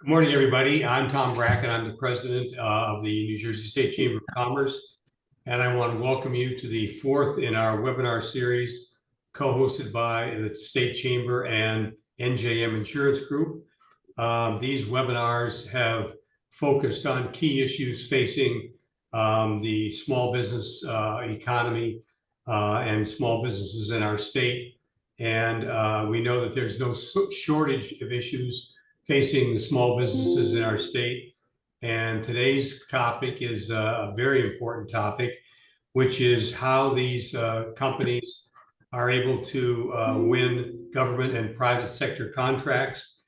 Good morning, everybody. I'm Tom Brackett. I'm the president of the New Jersey State Chamber of Commerce, and I want to welcome you to the fourth in our webinar series co-hosted by the State Chamber and NJM Insurance Group. These webinars have focused on key issues facing the small business economy and small businesses in our state. And we know that there's no shortage of issues facing the small businesses in our state. And today's topic is a very important topic, which is how these companies are able to win government and private sector contracts.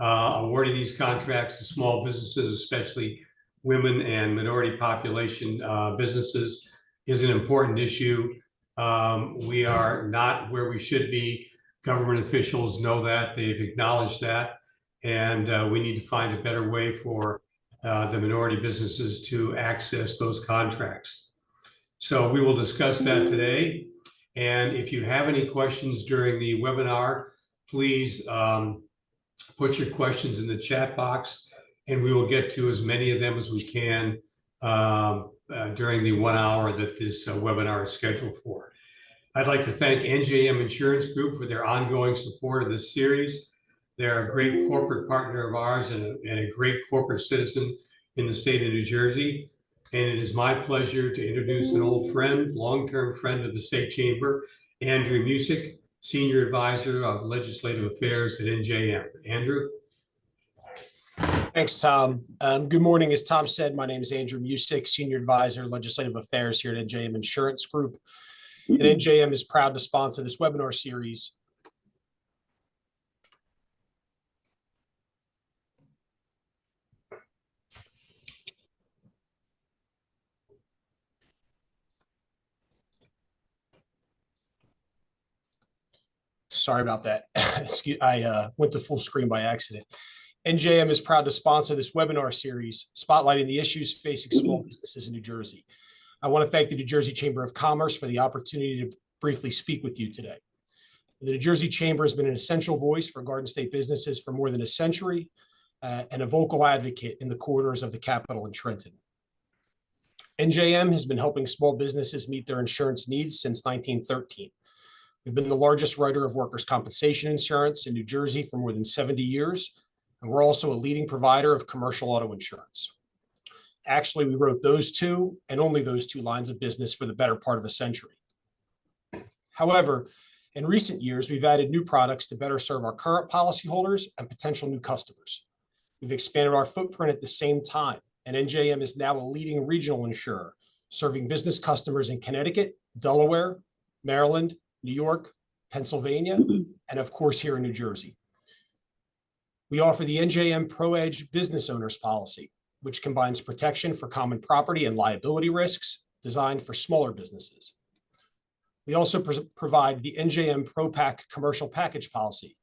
Awarding these contracts to small businesses, especially women and minority population businesses, is an important issue. We are not where we should be. Government officials know that, they've acknowledged that. And we need to find a better way for the minority businesses to access those contracts. So we will discuss that today. And if you have any questions during the webinar, please put your questions in the chat box, and we will get to as many of them as we can during the 1 hour that this webinar is scheduled for. I'd like to thank NJM Insurance Group for their ongoing support of this series. They're a great corporate partner of ours and a great corporate citizen in the state of New Jersey. And it is my pleasure to introduce an old friend, long-term friend of the State Chamber, Andrew Musick, Senior Advisor of Legislative Affairs at NJM. Andrew? Thanks, Tom. Good morning. As Tom said, my name is Andrew Musick, Senior Advisor, Legislative Affairs here at NJM Insurance Group. And NJM is proud to sponsor this webinar series. Sorry about that. I went to full screen by accident. NJM is proud to sponsor this webinar series spotlighting the issues facing small businesses in New Jersey. I want to thank the New Jersey Chamber of Commerce for the opportunity to briefly speak with you today. The New Jersey Chamber has been an essential voice for Garden State businesses for more than a century and a vocal advocate in the corridors of the Capitol and Trenton. NJM has been helping small businesses meet their insurance needs since 1913. We've been the largest writer of workers' compensation insurance in New Jersey for more than 70 years, and we're also a leading provider of commercial auto insurance. Actually, we wrote those two and only those two lines of business for the better part of a century. However, in recent years, we've added new products to better serve our current policyholders and potential new customers. We've expanded our footprint at the same time, and NJM is now a leading regional insurer, serving business customers in Connecticut, Delaware, Maryland, New York, Pennsylvania, and of course here in New Jersey. We offer the NJM Pro Edge Business Owners Policy, which combines protection for common property and liability risks designed for smaller businesses. We also provide the NJM Pro Pack Commercial Package Policy,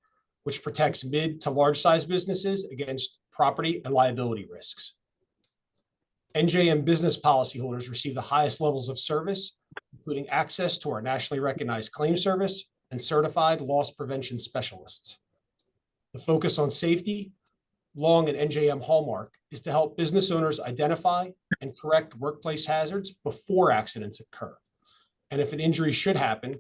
which protects mid to large size businesses against property and liability risks. NJM business policyholders receive the highest levels of service, including access to our nationally recognized claim service and certified loss prevention specialists. The focus on safety, long an NJM hallmark, is to help business owners identify and correct workplace hazards before accidents occur. And if an injury should happen,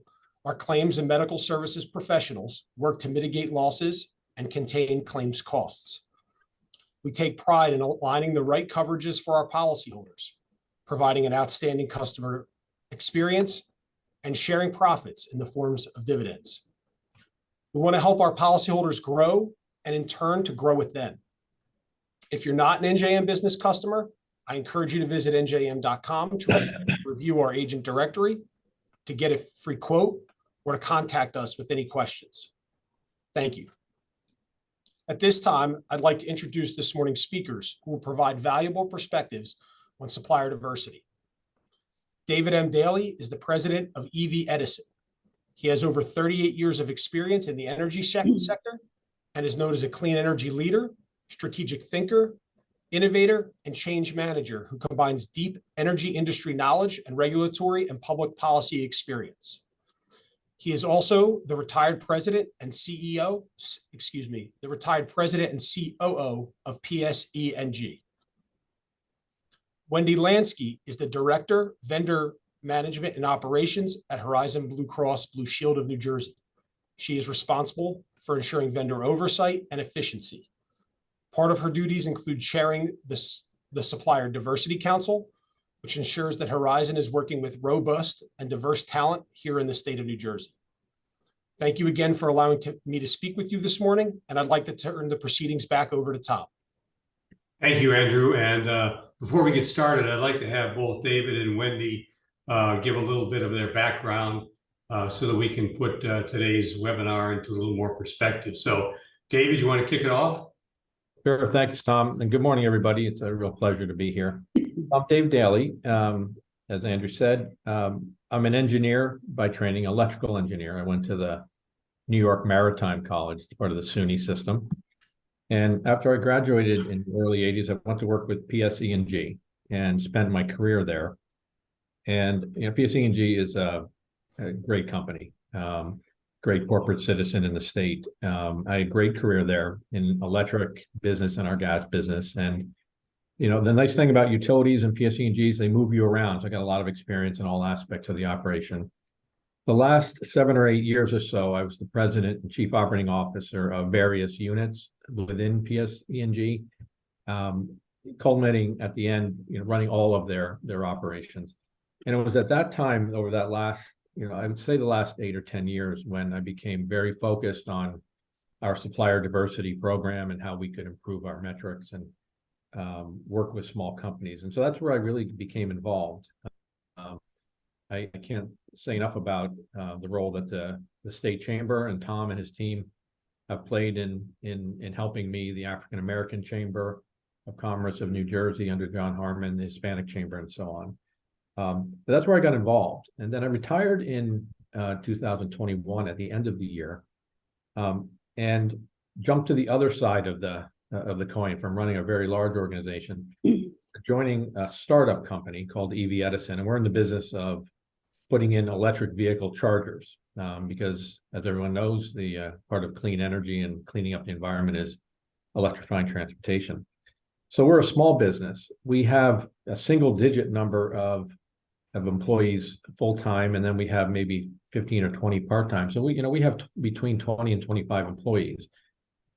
our claims and medical services professionals work to mitigate losses and contain claims costs. We take pride in aligning the right coverages for our policyholders, providing an outstanding customer experience, and sharing profits in the forms of dividends. We want to help our policyholders grow and in turn to grow with them. If you're not an NJM business customer, I encourage you to visit njm.com to review our agent directory, to get a free quote, or to contact us with any questions. Thank you. At this time, I'd like to introduce this morning's speakers who will provide valuable perspectives on supplier diversity. David M. Daly is the president of Edison. He has over 38 years of experience in the energy sector and is known as a clean energy leader, strategic thinker, innovator, and change manager who combines deep energy industry knowledge and regulatory and public policy experience. He is also the retired president and COO of PSE&G. Wendy Lanski is the Director, Vendor Management and Operations at Horizon Blue Cross Blue Shield of New Jersey. She is responsible for ensuring vendor oversight and efficiency. Part of her duties include chairing the Supplier Diversity Council, which ensures that Horizon is working with robust and diverse talent here in the state of New Jersey. Thank you again for allowing me to speak with you this morning, and I'd like to turn the proceedings back over to Tom. Thank you, Andrew. And before we get started, I'd like to have both David and Wendy give a little bit of their background so that we can put today's webinar into a little more perspective. So, David, you want to kick it off? Sure, thanks, Tom, and good morning, everybody. It's a real pleasure to be here. I'm Dave Daly. As Andrew said, I'm an engineer by training, electrical engineer. I went to the New York Maritime College, part of the SUNY system. And after I graduated in the early 80s, I went to work with PSE&G and spent my career there. And PSE&G is a great company. Great corporate citizen in the state. I had a great career there in electric business and our gas business. And, the nice thing about utilities and PSE&Gs, they move you around. So I got a lot of experience in all aspects of the operation. The last 7 or 8 years or so, I was the president and chief operating officer of various units within PSE&G, culminating at the end, running all of their operations. And it was at that time, over that last I would say the last 8 or 10 years, when I became very focused on our supplier diversity program and how we could improve our metrics and work with small companies. And so that's where I really became involved. I can't say enough about the role that the state chamber and Tom and his team have played in helping me, the African American Chamber of Commerce of New Jersey under John Harmon, the Hispanic Chamber, and so on. But that's where I got involved. And then I retired in 2021 at the end of the year, and jumped to the other side of the coin from running a very large organization, joining a startup company called Edison. And we're in the business of putting in electric vehicle chargers because, as everyone knows, the part of clean energy and cleaning up the environment is electrifying transportation. So we're a small business. We have a single-digit number of employees full-time, and then we have maybe 15 or 20 part-time. So we have between 20 and 25 employees.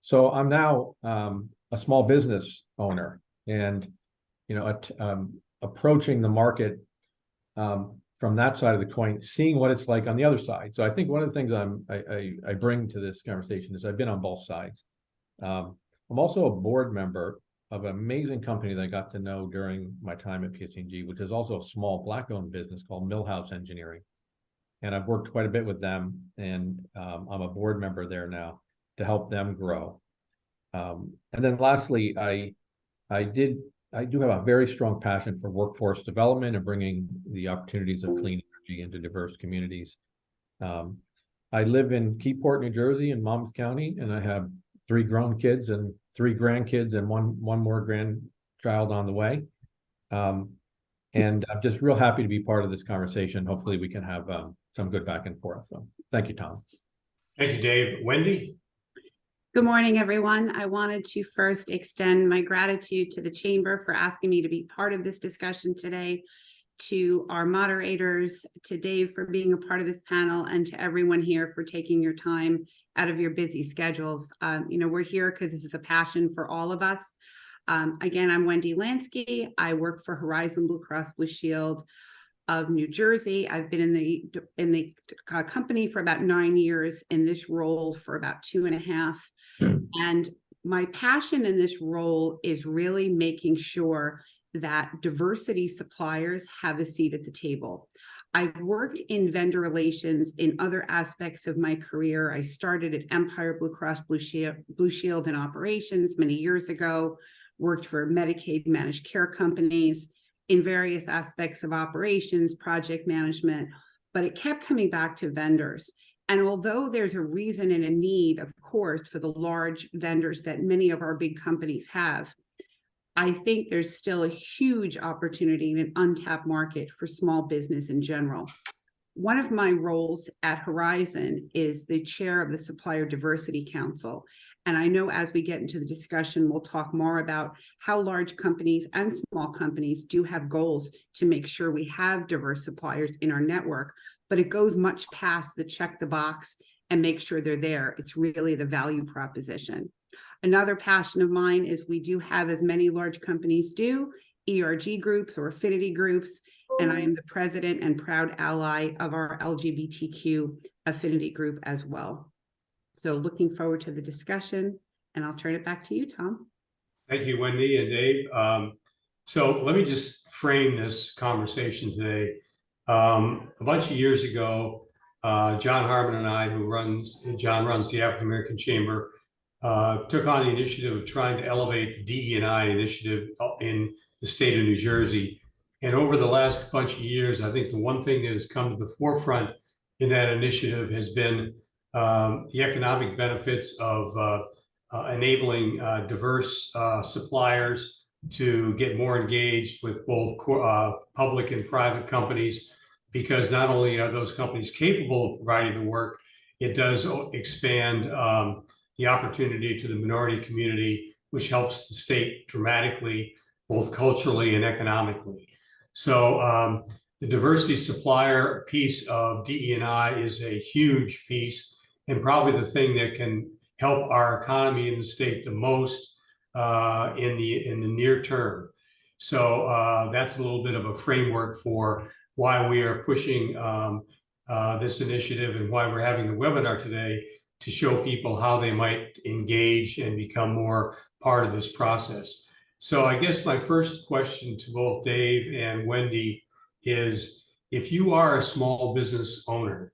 So I'm now a small business owner, and approaching the market from that side of the coin, seeing what it's like on the other side. So I think one of the things I bring to this conversation is I've been on both sides. I'm also a board member of an amazing company that I got to know during my time at PSE&G, which is also a small Black-owned business called Millhouse Engineering. And I've worked quite a bit with them, and I'm a board member there now to help them grow. And then lastly, I do have a very strong passion for workforce development and bringing the opportunities of clean energy into diverse communities. I live in Keyport, New Jersey, in Monmouth County, and I have 3 grown kids and 3 grandkids and one more grandchild on the way. And I'm just real happy to be part of this conversation. Hopefully we can have some good back and forth. So thank you, Tom. Thank you, Dave. Wendy? Good morning, everyone. I wanted to first extend my gratitude to the Chamber for asking me to be part of this discussion today, to our moderators, to Dave for being a part of this panel, and to everyone here for taking your time out of your busy schedules. We're here because this is a passion for all of us. Again, I'm Wendy Lanski. I work for Horizon Blue Cross Blue Shield of New Jersey. I've been in the company for about 9 years, in this role for about 2.5. And my passion in this role is really making sure that diversity suppliers have a seat at the table. I've worked in vendor relations in other aspects of my career. I started at Empire Blue Cross Blue Shield in operations many years ago, worked for Medicaid managed care companies in various aspects of operations, project management, but it kept coming back to vendors. And although there's a reason and a need, of course, for the large vendors that many of our big companies have, I think there's still a huge opportunity in an untapped market for small business in general. One of my roles at Horizon is the chair of the Supplier Diversity Council. And I know as we get into the discussion, we'll talk more about how large companies and small companies do have goals to make sure we have diverse suppliers in our network, but it goes much past the check the box and make sure they're there. It's really the value proposition. Another passion of mine is we do have, as many large companies do, ERG groups or affinity groups, and I am the president and proud ally of our LGBTQ affinity group as well. So looking forward to the discussion, and I'll turn it back to you, Tom. Thank you, Wendy and Dave. So let me just frame this conversation today. A bunch of years ago, John Harmon and I, John runs the African American Chamber, took on the initiative of trying to elevate the DE&I initiative in the state of New Jersey. And over the last bunch of years, I think the one thing that has come to the forefront in that initiative has been the economic benefits of enabling diverse suppliers to get more engaged with both public and private companies, because not only are those companies capable of providing the work, it does expand the opportunity to the minority community, which helps the state dramatically, both culturally and economically. So the diversity supplier piece of DE&I is a huge piece, and probably the thing that can help our economy in the state the most in the near term. So that's a little bit of a framework for why we are pushing this initiative and why we're having the webinar today, to show people how they might engage and become more part of this process. So I guess my first question to both Dave and Wendy is, if you are a small business owner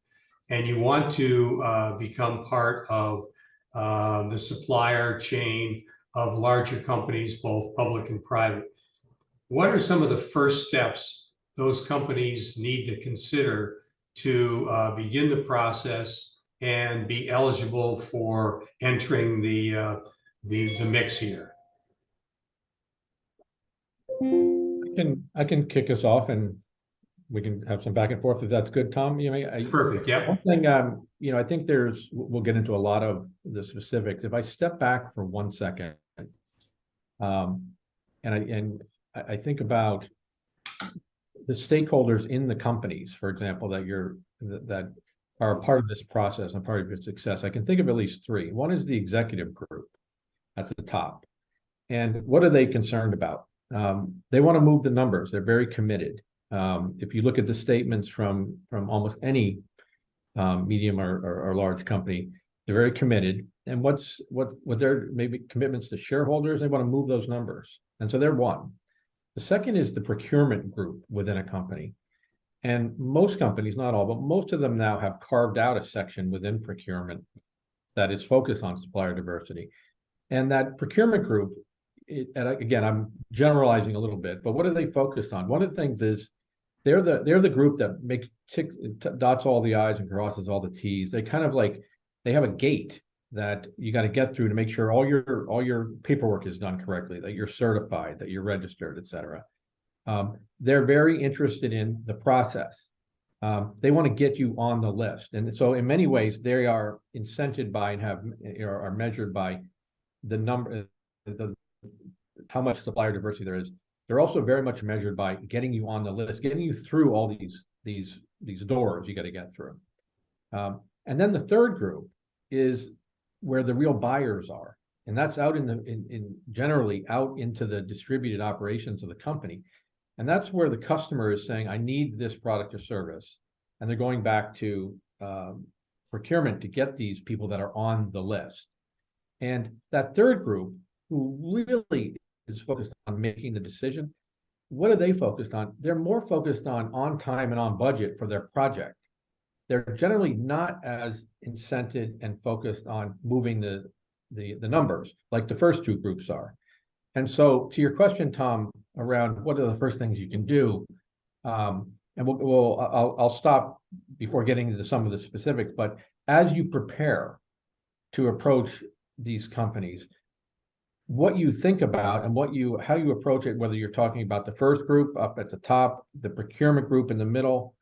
and you want to become part of the supplier chain of larger companies, both public and private, what are some of the first steps those companies need to consider to begin the process and be eligible for entering the mix here? I can kick us off, and we can have some back and forth if that's good, Tom. Perfect. Yeah. One thing, I think we'll get into a lot of the specifics. If I step back for 1 second, and I think about the stakeholders in the companies, for example, that are a part of this process and part of its success, I can think of at least three. One is the executive group at the top. And what are they concerned about? They want to move the numbers. They're very committed. If you look at the statements from almost any medium or large company, they're very committed. And what their maybe commitments to shareholders, they want to move those numbers. And so they're one. The second is the procurement group within a company. And most companies, not all, but most of them now have carved out a section within procurement that is focused on supplier diversity. And that procurement group, and again, I'm generalizing a little bit, but what are they focused on? One of the things is they're the group that dots all the I's and crosses all the T's. They kind of they have a gate that you got to get through to make sure all your paperwork is done correctly, that you're certified, that you're registered, et cetera. They're very interested in the process. They want to get you on the list. And so in many ways, they are incented by and are measured by the number, how much supplier diversity there is. They're also very much measured by getting you on the list, getting you through all these doors you got to get through. And then the third group is where the real buyers are. And that's out generally out into the distributed operations of the company. And that's where the customer is saying, I need this product or service. And they're going back to procurement to get these people that are on the list. And that third group, who really is focused on making the decision, what are they focused on? They're more focused on time and on budget for their project. They're generally not as incented and focused on moving the numbers like the first two groups are. And so to your question, Tom, around what are the first things you can do, and I'll stop before getting into some of the specifics, but as you prepare to approach these companies, what you think about and how you approach it, whether you're talking about the first group up at the top, the procurement group in the middle,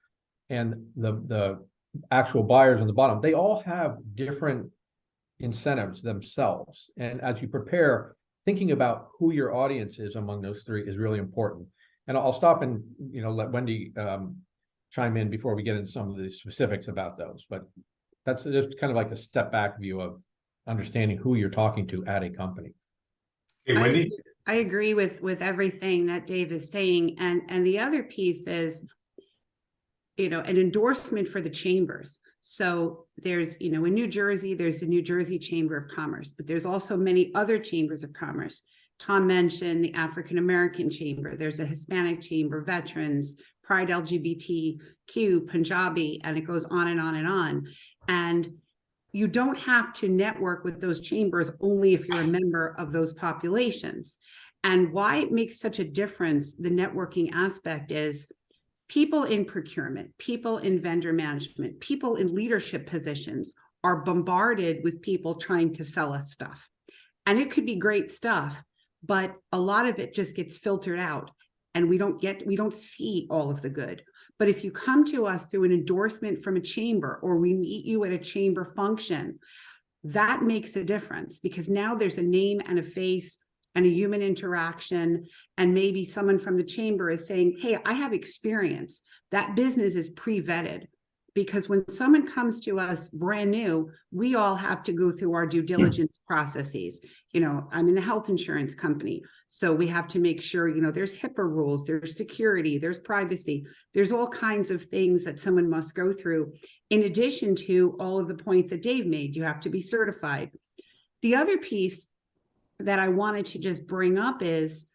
and the actual buyers on the bottom, they all have different incentives themselves. And as you prepare, thinking about who your audience is among those three is really important. And I'll stop and let Wendy chime in before we get into some of the specifics about those. But that's just kind of like a step back view of understanding who you're talking to at a company. Hey, Wendy? I agree with everything that Dave is saying. And the other piece is, an endorsement for the chambers. So there's, in New Jersey, there's the New Jersey Chamber of Commerce, but there's also many other chambers of commerce. Tom mentioned the African American Chamber. There's a Hispanic Chamber, Veterans, Pride LGBTQ, Punjabi, and it goes on and on and on. And you don't have to network with those chambers only if you're a member of those populations. And why it makes such a difference, the networking aspect, is people in procurement, people in vendor management, people in leadership positions are bombarded with people trying to sell us stuff. And it could be great stuff, but a lot of it just gets filtered out and we don't see all of the good. But if you come to us through an endorsement from a chamber, or we meet you at a chamber function, that makes a difference, because now there's a name and a face and a human interaction. And maybe someone from the chamber is saying, hey, I have experience. That business is pre-vetted. Because when someone comes to us brand new, we all have to go through our due diligence processes. I'm in the health insurance company, so we have to make sure, there's HIPAA rules, there's security, there's privacy, there's all kinds of things that someone must go through. In addition to all of the points that Dave made, you have to be certified. The other piece that I wanted to just bring up is,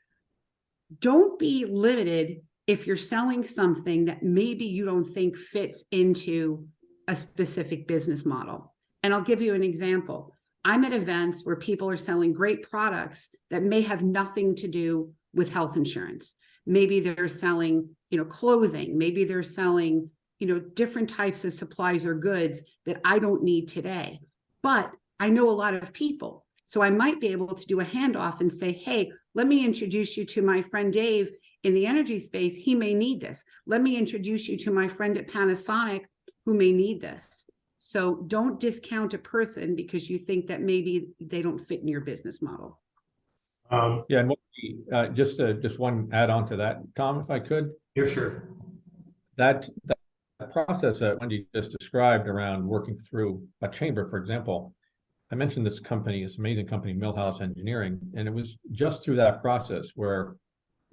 don't be limited if you're selling something that maybe you don't think fits into a specific business model. And I'll give you an example. I'm at events where people are selling great products that may have nothing to do with health insurance. Maybe they're selling, clothing. Maybe they're selling, different types of supplies or goods that I don't need today. But I know a lot of people. So I might be able to do a handoff and say, hey, let me introduce you to my friend Dave in the energy space. He may need this. Let me introduce you to my friend at Panasonic who may need this. So don't discount a person because you think that maybe they don't fit in your business model. Yeah, and just one add on to that, Tom, if I could. Yeah, sure. That process that Wendy just described around working through a chamber, for example, I mentioned this company, this amazing company, Millhouse Engineering, and it was just through that process where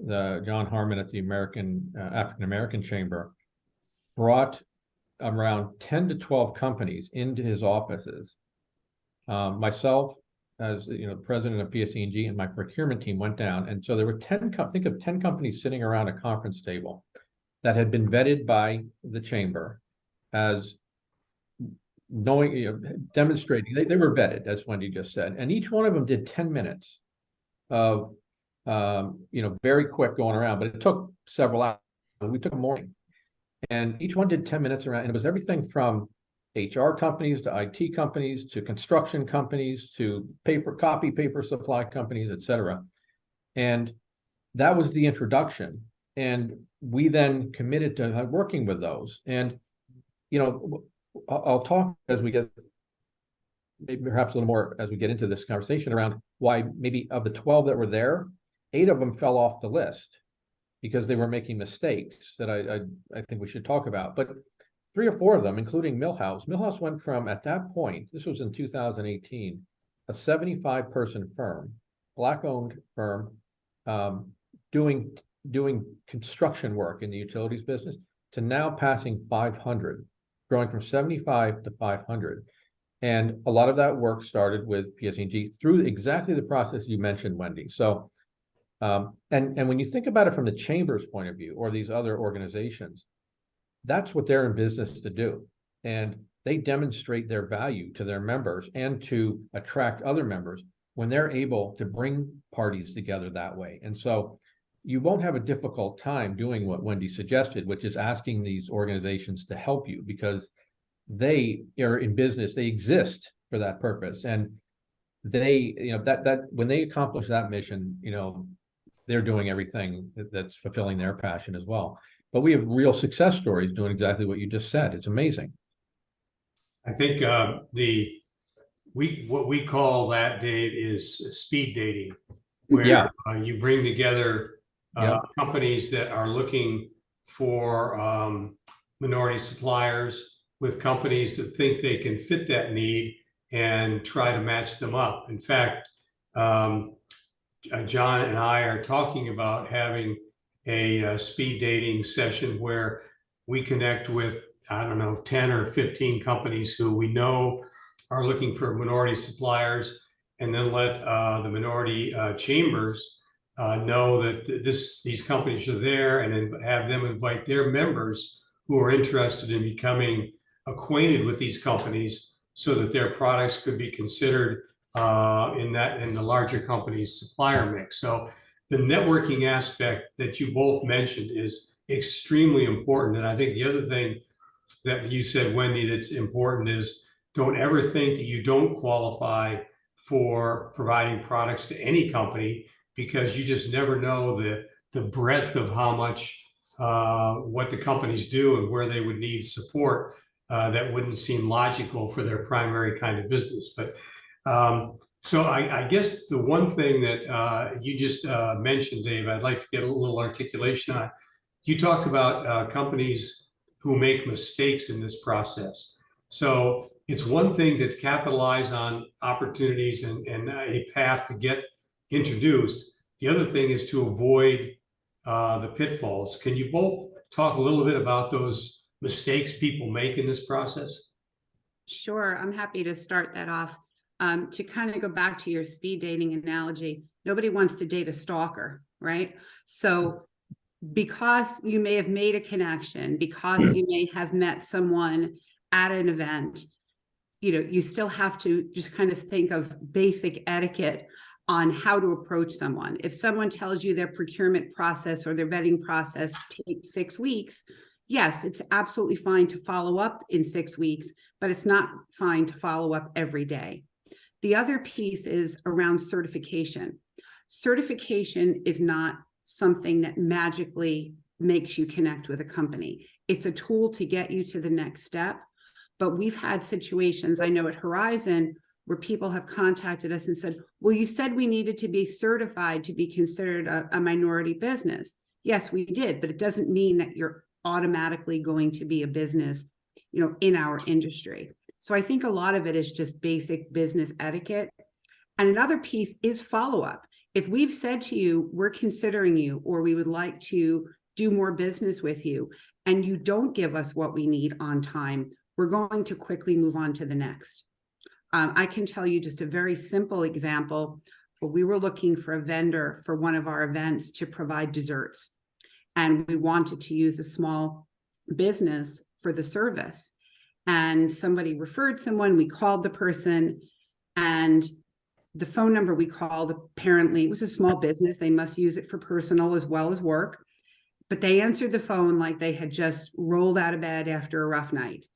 John Harmon at the African American Chamber brought around 10 to 12 companies into his offices. Myself, as president of PSE&G, and my procurement team went down, and so there were 10 companies sitting around a conference table that had been vetted by the chamber as demonstrating they were vetted, as Wendy just said, and each one of them did 10 minutes of very quick going around, but it took several hours. We took a morning, and each one did 10 minutes around, and it was everything from HR companies to IT companies to construction companies to paper supply companies, etc. And that was the introduction. And we then committed to working with those. And I'll talk as we get, maybe perhaps a little more as we get into this conversation around why maybe of the 12 that were there, 8 of them fell off the list because they were making mistakes that I think we should talk about. But 3 or 4 of them, including Millhouse went from, at that point, this was in 2018, a 75-person firm, Black-owned firm, doing construction work in the utilities business, to now passing 500, growing from 75 to 500. And a lot of that work started with PSE&G through exactly the process you mentioned, Wendy. So, and when you think about it from the chamber's point of view, or these other organizations, that's what they're in business to do. And they demonstrate their value to their members and to attract other members when they're able to bring parties together that way. And so you won't have a difficult time doing what Wendy suggested, which is asking these organizations to help you, because they are in business, they exist for that purpose. And they, that when they accomplish that mission, they're doing everything that's fulfilling their passion as well. but we have real success stories doing exactly what you just said. It's amazing. I think what we call that, Dave, is speed dating, where Yeah. you bring together Yeah. companies that are looking for minority suppliers with companies that think they can fit that need and try to match them up. In fact, John and I are talking about having a speed dating session where we connect with, I don't know, 10 or 15 companies who we know are looking for minority suppliers, and then let the minority chambers know that these companies are there, and then have them invite their members who are interested in becoming acquainted with these companies so that their products could be considered in the larger company's supplier mix. So the networking aspect that you both mentioned is extremely important. And I think the other thing that you said, Wendy, that's important is, don't ever think that you don't qualify for providing products to any company, because you just never know the breadth of how much what the companies do and where they would need support that wouldn't seem logical for their primary kind of business. But so I guess the one thing that you just mentioned, Dave, I'd like to get a little articulation on. You talked about companies who make mistakes in this process. So it's one thing to capitalize on opportunities and a path to get introduced. The other thing is to avoid the pitfalls. Can you both talk a little bit about those mistakes people make in this process? Sure, I'm happy to start that off. To kind of go back to your speed dating analogy, nobody wants to date a stalker, right? So because you may have made a connection, because you may have met someone at an event, you still have to just kind of think of basic etiquette on how to approach someone. If someone tells you their procurement process or their vetting process takes 6 weeks, yes, it's absolutely fine to follow up in 6 weeks, but it's not fine to follow up every day. The other piece is around certification. Certification is not something that magically makes you connect with a company. It's a tool to get you to the next step. But we've had situations, I know at Horizon, where people have contacted us and said, well, you said we needed to be certified to be considered a minority business. Yes, we did, but it doesn't mean that you're automatically going to be a business, in our industry. So I think a lot of it is just basic business etiquette. And another piece is follow-up. If we've said to you, we're considering you, or we would like to do more business with you, and you don't give us what we need on time, we're going to quickly move on to the next. I can tell you just a very simple example. We were looking for a vendor for one of our events to provide desserts, and we wanted to use a small business for the service. And somebody referred someone, we called the person, and the phone number we called, apparently it was a small business. They must use it for personal as well as work. But they answered the phone like they had just rolled out of bed after a rough night.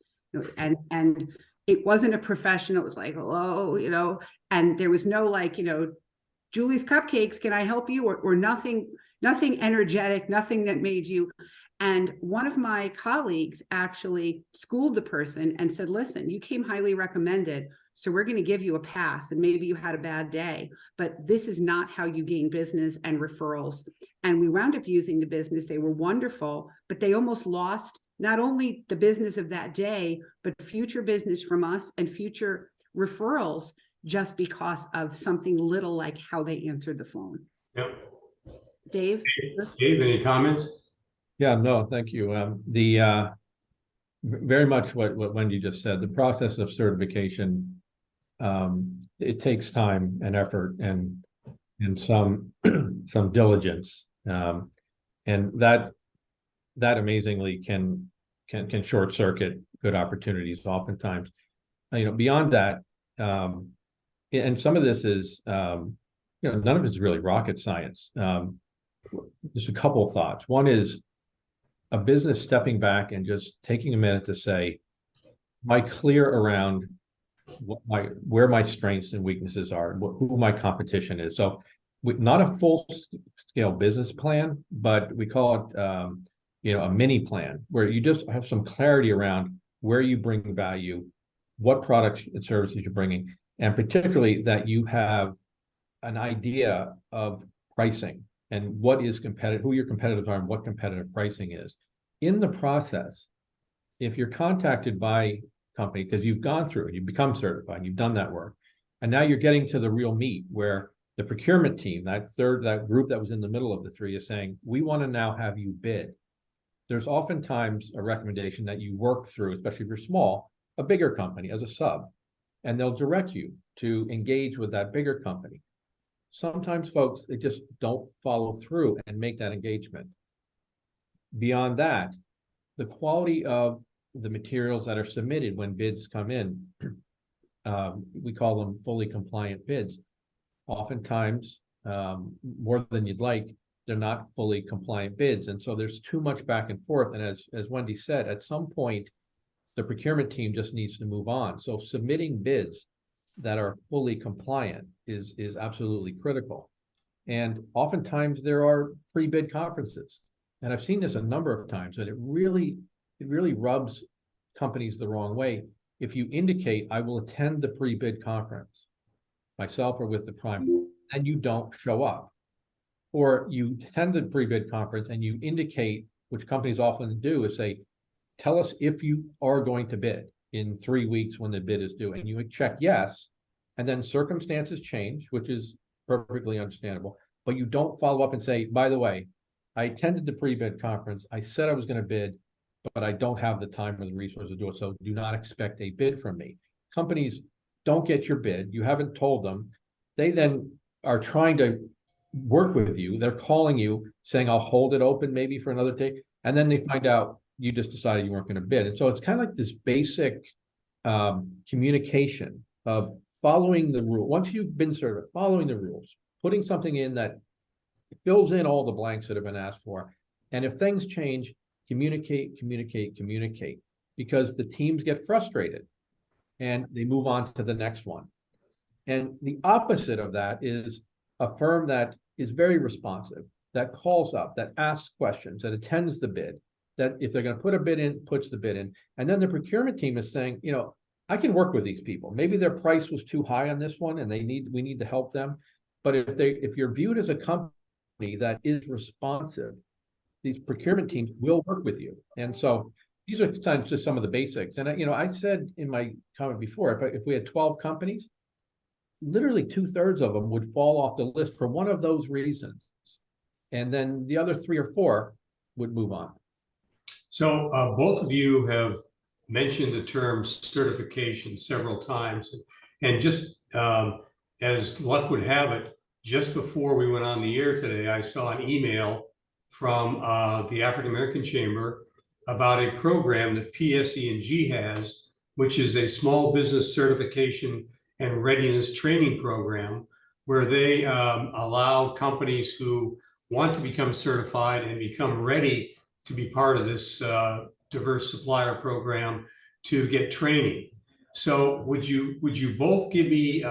And it wasn't a professional. It was like, hello, and there was no Julie's Cupcakes, can I help you? Or nothing energetic, nothing that made you. And one of my colleagues actually schooled the person and said, listen, you came highly recommended, so we're going to give you a pass, and maybe you had a bad day, but this is not how you gain business and referrals. And we wound up using the business. They were wonderful, but they almost lost not only the business of that day, but future business from us and future referrals, just because of something little like how they answered the phone. Yep. Dave, any comments? Yeah, no, thank you. Very much what Wendy just said, the process of certification, it takes time and effort and some some diligence, and that amazingly can short circuit good opportunities oftentimes. Beyond that, and some of this is none of it is really rocket science. Just a couple of thoughts. One is a business stepping back and just taking a minute to say, am I clear around where my strengths and weaknesses are, who my competition is? So not a full scale business plan, but we call it a mini plan where you just have some clarity around where you bring value, what products and services you're bringing, and particularly that you have an idea of pricing and what is competitive, who your competitors are and what competitive pricing is. In the process, if you're contacted by a company, because you've gone through it, you've become certified, you've done that work, and now you're getting to the real meat where the procurement team, that group that was in the middle of the three, is saying, we want to now have you bid. There's oftentimes a recommendation that you work through, especially if you're small, a bigger company as a sub, and they'll direct you to engage with that bigger company. Sometimes folks, they just don't follow through and make that engagement. Beyond that, the quality of the materials that are submitted when bids come in, we call them fully compliant bids. Oftentimes, more than you'd like, they're not fully compliant bids. And so there's too much back and forth. And as Wendy said, at some point, the procurement team just needs to move on. So submitting bids that are fully compliant is absolutely critical. And oftentimes there are pre-bid conferences. And I've seen this a number of times, and it really rubs companies the wrong way. If you indicate, I will attend the pre-bid conference, myself or with the prime, and you don't show up. Or you attend the pre-bid conference and you indicate, which companies often do, is say, tell us if you are going to bid in 3 weeks when the bid is due. And you would check yes, and then circumstances change, which is perfectly understandable. But you don't follow up and say, by the way, I attended the pre-bid conference. I said I was going to bid, but I don't have the time or the resources to do it. So do not expect a bid from me. Companies don't get your bid. You haven't told them. They then are trying to work with you. They're calling you saying, I'll hold it open maybe for another day. And then they find out you just decided you weren't going to bid. And so it's kind of like this basic communication of following the rule. Once you've been certified, following the rules, putting something in that fills in all the blanks that have been asked for. And if things change, communicate, because the teams get frustrated and they move on to the next one. And the opposite of that is a firm that is very responsive, that calls up, that asks questions, that attends the bid, that if they're going to put a bid in, puts the bid in. And then the procurement team is saying, I can work with these people. Maybe their price was too high on this one and we need to help them. But if you're viewed as a company that is responsive, these procurement teams will work with you. And so these are just some of the basics. And I said in my comment before, if we had 12 companies, literally 2/3 of them would fall off the list for one of those reasons. And then the other 3 or 4 would move on. So both of you have mentioned the term certification several times. And just as luck would have it, just before we went on the air today, I saw an email from the African American Chamber about a program that PSE&G has, which is a small business certification and readiness training program, where they allow companies who want to become certified and become ready to be part of this diverse supplier program to get training. So would you both give me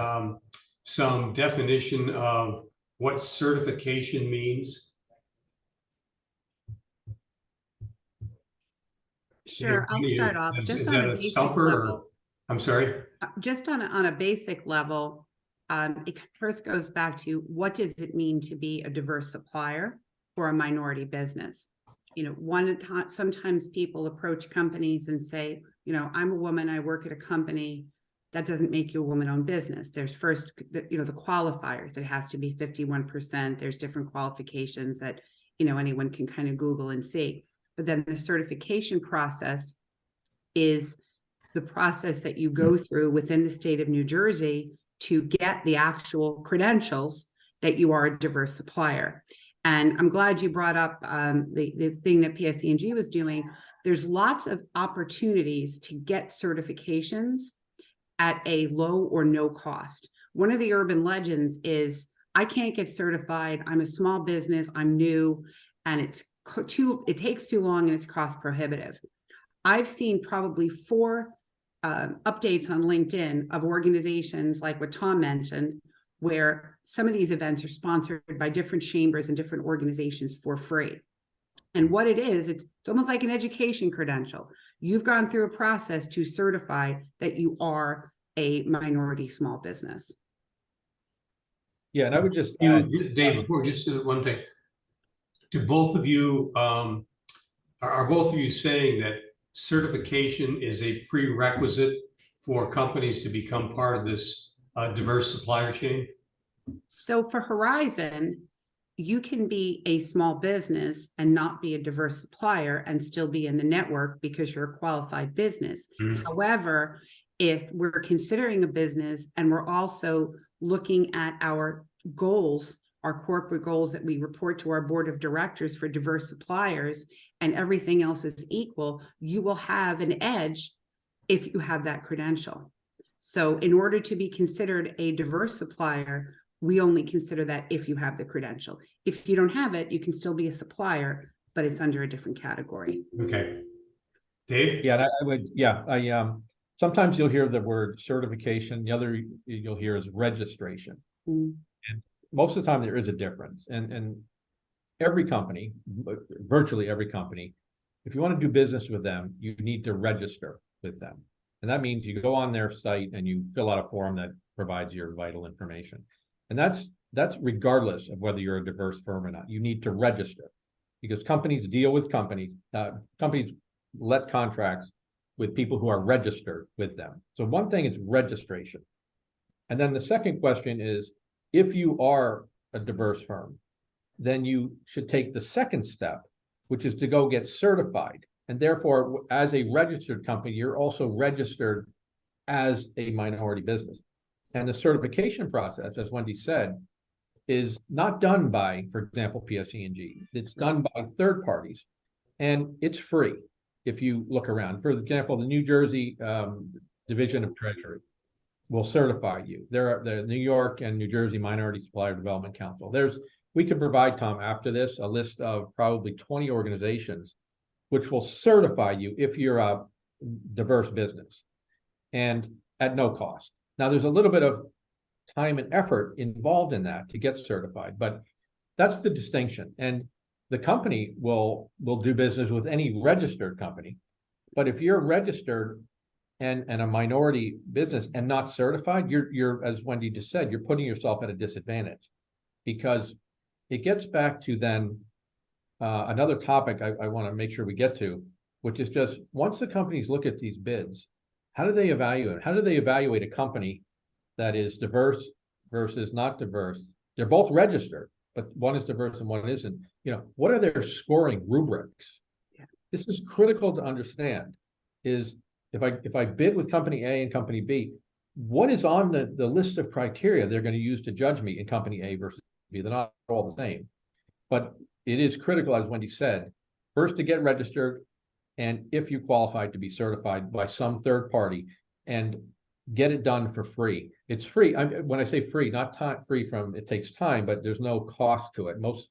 some definition of what certification means? Sure, I'll start off. Is that a stumper or, I'm sorry? Just on a basic level, it first goes back to what does it mean to be a diverse supplier or a minority business? Sometimes people approach companies and say, I'm a woman, I work at a company. That doesn't make you a woman-owned business. There's first, the qualifiers. It has to be 51%. There's different qualifications that, anyone can kind of Google and see. But then the certification process is the process that you go through within the state of New Jersey to get the actual credentials that you are a diverse supplier. And I'm glad you brought up the thing that PSE&G was doing. There's lots of opportunities to get certifications at a low or no cost. One of the urban legends is, I can't get certified. I'm a small business. I'm new, and it takes too long and it's cost prohibitive. I've seen probably 4 updates on LinkedIn of organizations like what Tom mentioned, where some of these events are sponsored by different chambers and different organizations for free. And what it is, it's almost like an education credential. You've gone through a process to certify that you are a minority small business. Yeah, and I would just You, add, Dave, before just one thing, do both of you, are both of you saying that certification is a prerequisite for companies to become part of this diverse supplier chain? So for Horizon, you can be a small business and not be a diverse supplier and still be in the network because you're a qualified business. Mhm. However, if we're considering a business and we're also looking at our goals, our corporate goals that we report to our board of directors for diverse suppliers, and everything else is equal, you will have an edge if you have that credential. So in order to be considered a diverse supplier, we only consider that if you have the credential. If you don't have it, you can still be a supplier, but it's under a different category. Okay. Dave? yeah, and I would, yeah, sometimes you'll hear the word certification, the other you'll hear is registration. Mm. And most of the time there is a difference. And every company, virtually every company, if you want to do business with them, you need to register with them. And that means you go on their site and you fill out a form that provides your vital information. And that's regardless of whether you're a diverse firm or not. You need to register because companies deal with companies. Companies let contracts with people who are registered with them. So one thing is registration. And then the second question is, if you are a diverse firm, then you should take the second step, which is to go get certified. And therefore, as a registered company, you're also registered as a minority business. And the certification process, as Wendy said, is not done by, for example, PSE&G. It's done by third parties, and it's free if you look around. For example, the New Jersey Division of Treasury will certify you. There are the New York and New Jersey Minority Supplier Development Council. We could provide, Tom, after this, a list of probably 20 organizations which will certify you if you're a diverse business, and at no cost. Now, there's a little bit of time and effort involved in that to get certified, but that's the distinction. And the company will do business with any registered company. But if you're registered and a minority business and not certified, you're, as Wendy just said, you're putting yourself at a disadvantage, because it gets back to then another topic I want to make sure we get to, which is just once the companies look at these bids, how do they evaluate? How do they evaluate a company that is diverse versus not diverse? They're both registered, but one is diverse and one isn't. You know, what are their scoring rubrics? Yeah. This is critical to understand. Is if I bid with company A and company B, what is on the list of criteria they're going to use to judge me in company A versus B? They're not all the same. But it is critical, as Wendy said, first to get registered, and if you qualify to be certified by some third party, and get it done for free. It's free. When I say free, not free from it takes time, but there's no cost to it. Most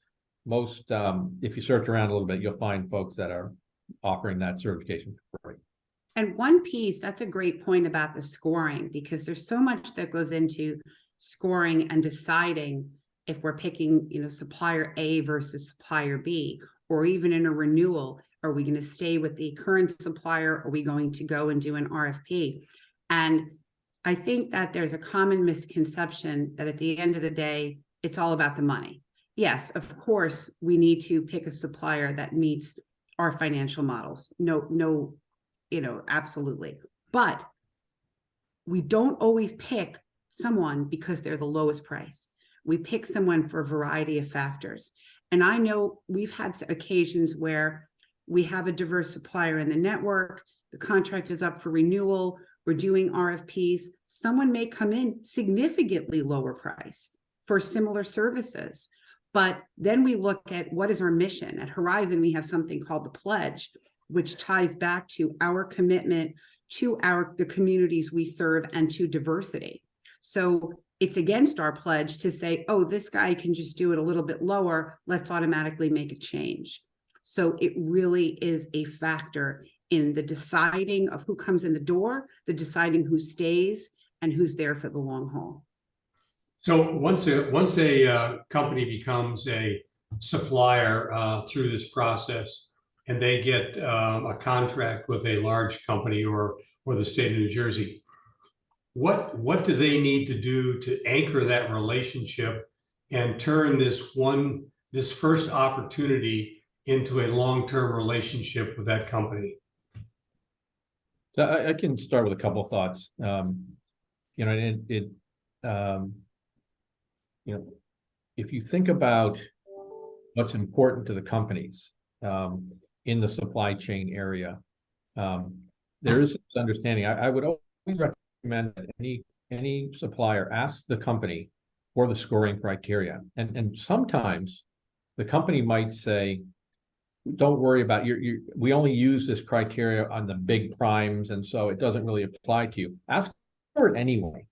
if you search around a little bit, you'll find folks that are offering that certification for free. And one piece, that's a great point about the scoring, because there's so much that goes into scoring and deciding if we're picking, supplier A versus supplier B, or even in a renewal, are we going to stay with the current supplier? Are we going to go and do an RFP? And I think that there's a common misconception that at the end of the day, it's all about the money. Yes, of course, we need to pick a supplier that meets our financial models. No, absolutely. But we don't always pick someone because they're the lowest price. We pick someone for a variety of factors. And I know we've had occasions where we have a diverse supplier in the network, the contract is up for renewal, we're doing RFPs. Someone may come in significantly lower price for similar services. But then we look at what is our mission. At Horizon, we have something called the Pledge, which ties back to our commitment to the communities we serve and to diversity. So it's against our pledge to say, oh, this guy can just do it a little bit lower, let's automatically make a change. So it really is a factor in the deciding of who comes in the door, the deciding who stays, and who's there for the long haul. So once a company becomes a Supplier through this process, and they get a contract with a large company or the state of New Jersey. What do they need to do to anchor that relationship and turn this first opportunity into a long-term relationship with that company? So I can start with a couple of thoughts. You know, if you think about what's important to the companies in the supply chain area, there is this understanding. I would always recommend that any supplier ask the company for the scoring criteria, and sometimes the company might say, don't worry about we only use this criteria on the big primes, and so it doesn't really apply to you. Ask for it anyway,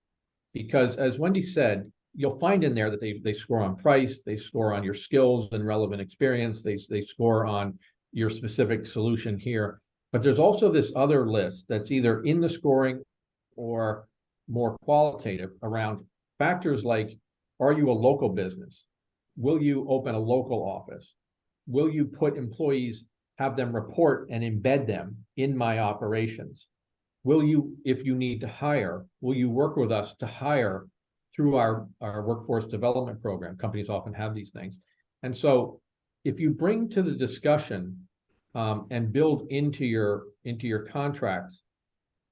because as Wendy said, you'll find in there that they score on price, they score on your skills and relevant experience, they score on your specific solution here. But there's also this other list that's either in the scoring or more qualitative around factors like, are you a local business? Will you open a local office? Will you put employees, have them report and embed them in my operations? Will you, if you need to hire, will you work with us to hire through our workforce development program? Companies often have these things. And so if you bring to the discussion and build into your contracts,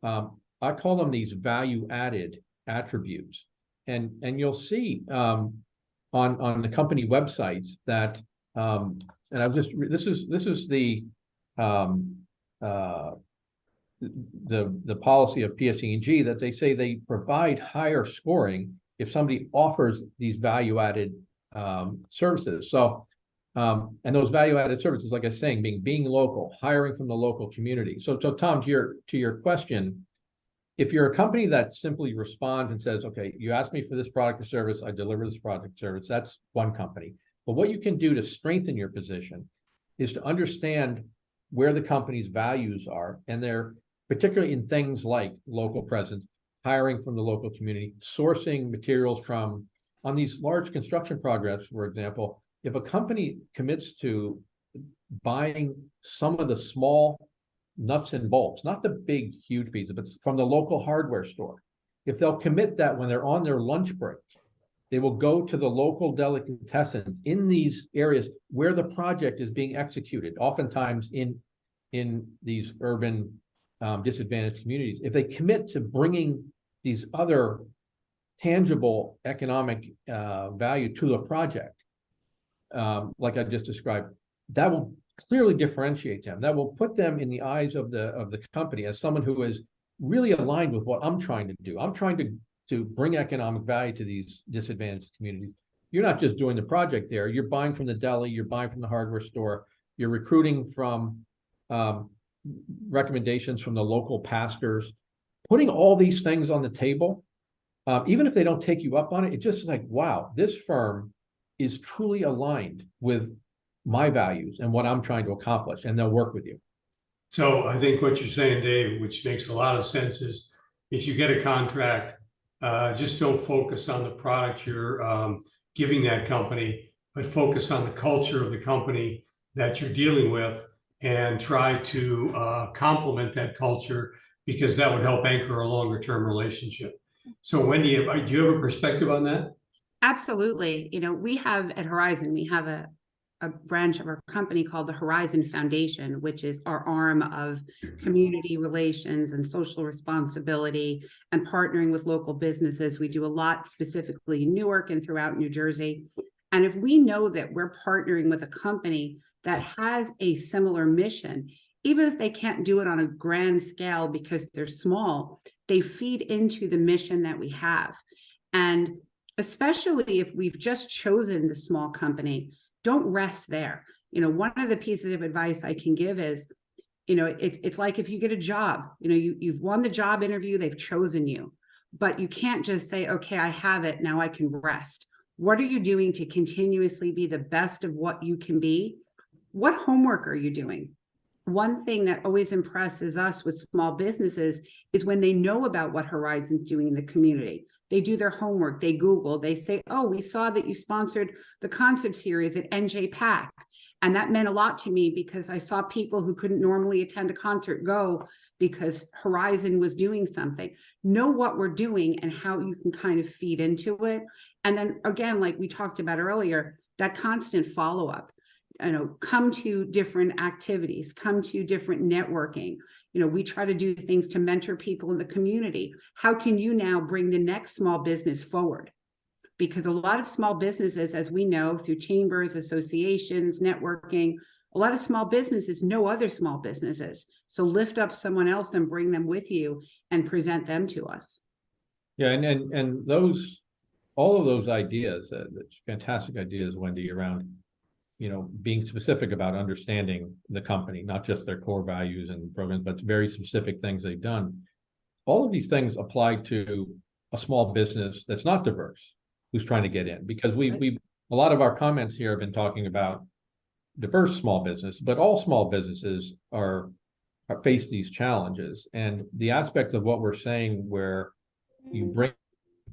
I call them these value-added attributes. And you'll see on the company websites that and I've just this is the policy of PSE&G, that they say they provide higher scoring if somebody offers these value-added services. So and those value-added services, like I was saying, being local, hiring from the local community. So Tom, to your question, if you're a company that simply responds and says, okay, you asked me for this product or service, I deliver this product or service, that's one company. But what you can do to strengthen your position is to understand where the company's values are, and they're particularly in things like local presence, hiring from the local community, sourcing materials from, on these large construction projects, for example, if a company commits to buying some of the small nuts and bolts, not the big, huge pieces, but from the local hardware store, if they'll commit that when they're on their lunch break, they will go to the local delicatessens in these areas where the project is being executed, oftentimes in these urban disadvantaged communities. If they commit to bringing these other tangible economic value to the project, like I just described, that will clearly differentiate them. That will put them in the eyes of the company as someone who is really aligned with what I'm trying to do. I'm trying to bring economic value to these disadvantaged communities. You're not just doing the project there. You're buying from the deli, you're buying from the hardware store, you're recruiting from recommendations from the local pastors. Putting all these things on the table, even if they don't take you up on it, it's just like, wow, this firm is truly aligned with my values and what I'm trying to accomplish, and they'll work with you. So I think what you're saying, Dave, which makes a lot of sense, is if you get a contract, just don't focus on the product you're giving that company, but focus on the culture of the company that you're dealing with and try to complement that culture, because that would help anchor a longer term relationship. So Wendy, do you have a perspective on that? Absolutely. You know, we have at Horizon, we have a branch of our company called the Horizon Foundation, which is our arm of community relations and social responsibility and partnering with local businesses. We do a lot specifically in Newark and throughout New Jersey. And if we know that we're partnering with a company that has a similar mission, even if they can't do it on a grand scale because they're small, they feed into the mission that we have. And especially if we've just chosen the small company, don't rest there. You know, one of the pieces of advice I can give is, you know, it's like if you get a job, you know, you've won the job interview, they've chosen you, but you can't just say, okay, I have it, now I can rest. What are you doing to continuously be the best of what you can be? What homework are you doing? one thing that always impresses us with small businesses is when they know about what Horizon's doing in the community. They do their homework, they Google, they say, oh, we saw that you sponsored the concert series at NJ PAC. And that meant a lot to me because I saw people who couldn't normally attend a concert go because Horizon was doing something. Know what we're doing and how you can kind of feed into it. And then again, like we talked about earlier, that constant follow-up. Come to different activities, come to different networking. We try to do things to mentor people in the community. How can you now bring the next small business forward? Because a lot of small businesses, as we know, through chambers, associations, networking, a lot of small businesses know other small businesses. So lift up someone else and bring them with you and present them to us. Yeah, and those, all of those ideas, fantastic ideas, Wendy, around being specific about understanding the company, not just their core values and programs, but very specific things they've done. All of these things apply to a small business that's not diverse, who's trying to get in, because we a lot of our comments here have been talking about diverse small business, but all small businesses are face these challenges. And the aspects of what we're saying where you bring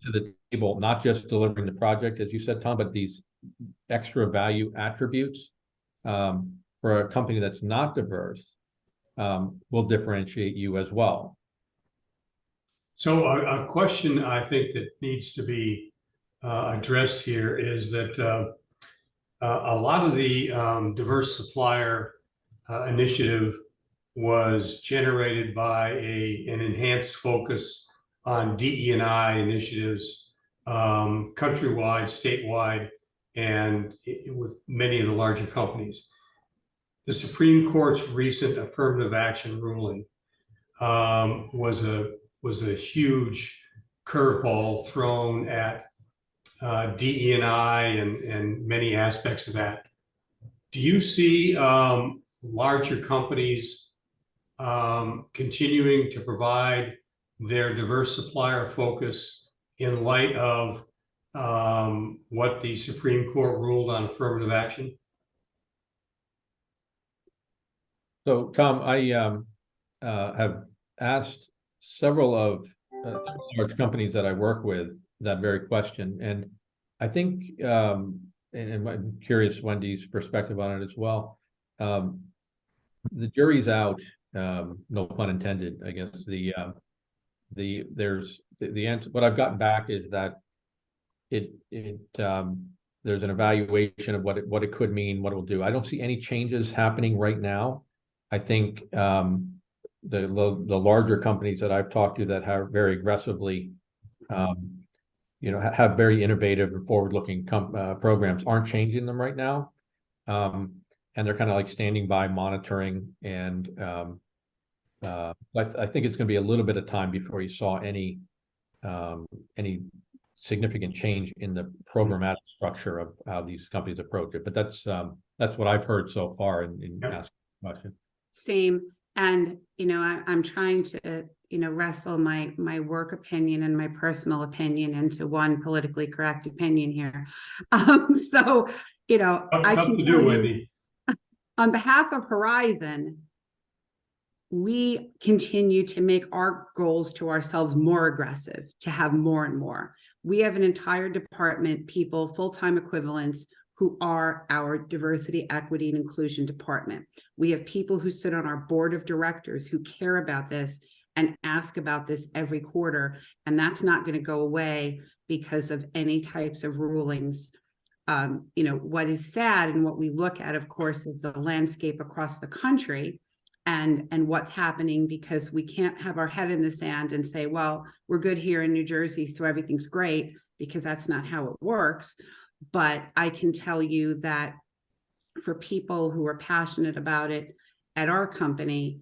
to the table, not just delivering the project, as you said, Tom, but these extra value attributes for a company that's not diverse will differentiate you as well. So a question I think that needs to be addressed here is that a lot of the diverse supplier initiative was generated by an enhanced focus on DE&I initiatives countrywide, statewide, and with many of the larger companies. The Supreme Court's recent affirmative action ruling was a huge curveball thrown at DE&I and many aspects of that. Do you see larger companies continuing to provide their diverse supplier focus in light of what the Supreme Court ruled on affirmative action? So, Tom, I have asked several of large companies that I work with that very question, and I think, and I'm curious Wendy's perspective on it as well. The jury's out, no pun intended. I guess there's the answer. What I've gotten back is that there's an evaluation of what it could mean, what it will do. I don't see any changes happening right now. I think the larger companies that I've talked to that have very aggressively, have very innovative and forward-looking programs aren't changing them right now, and they're kind of like standing by, monitoring, and I think it's going to be a little bit of time before you saw any significant change in the programmatic structure of how these companies approach it. But that's what I've heard so far in asking the question. Same. And, I'm trying to, wrestle my work opinion and my personal opinion into one politically correct opinion here. So, I can to do, Wendy. On behalf of Horizon, we continue to make our goals to ourselves more aggressive, to have more and more. We have an entire department, people, full-time equivalents, who are our diversity, equity, and inclusion department. We have people who sit on our board of directors who care about this and ask about this every quarter, and that's not going to go away because of any types of rulings. What is sad and what we look at, of course, is the landscape across the country and what's happening, because we can't have our head in the sand and say, well, we're good here in New Jersey, so everything's great, because that's not how it works. But I can tell you that for people who are passionate about it at our company,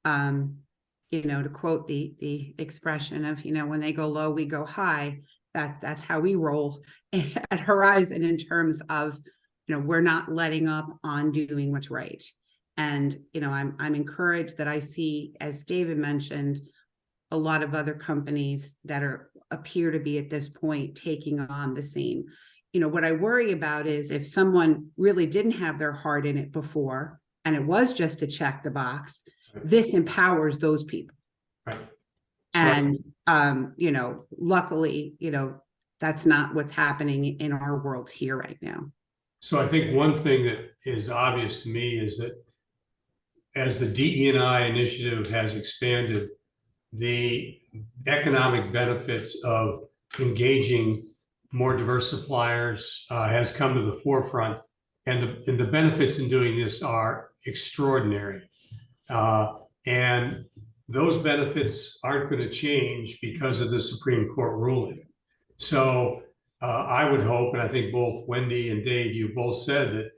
to quote the expression of, when they go low, we go high, that's how we roll at Horizon in terms of, we're not letting up on doing what's right. And, I'm encouraged that I see, as David mentioned, a lot of other companies that appear to be at this point taking on the same. What I worry about is if someone really didn't have their heart in it before and it was just to check the box, this empowers those people. Right. And, you know, luckily, you know, that's not what's happening in our world here right now. So I think one thing that is obvious to me is that as the DE&I initiative has expanded, the economic benefits of engaging more diverse suppliers has come to the forefront, and the benefits in doing this are extraordinary. And those benefits aren't going to change because of the Supreme Court ruling. So I would hope, and I think both Wendy and Dave, you both said that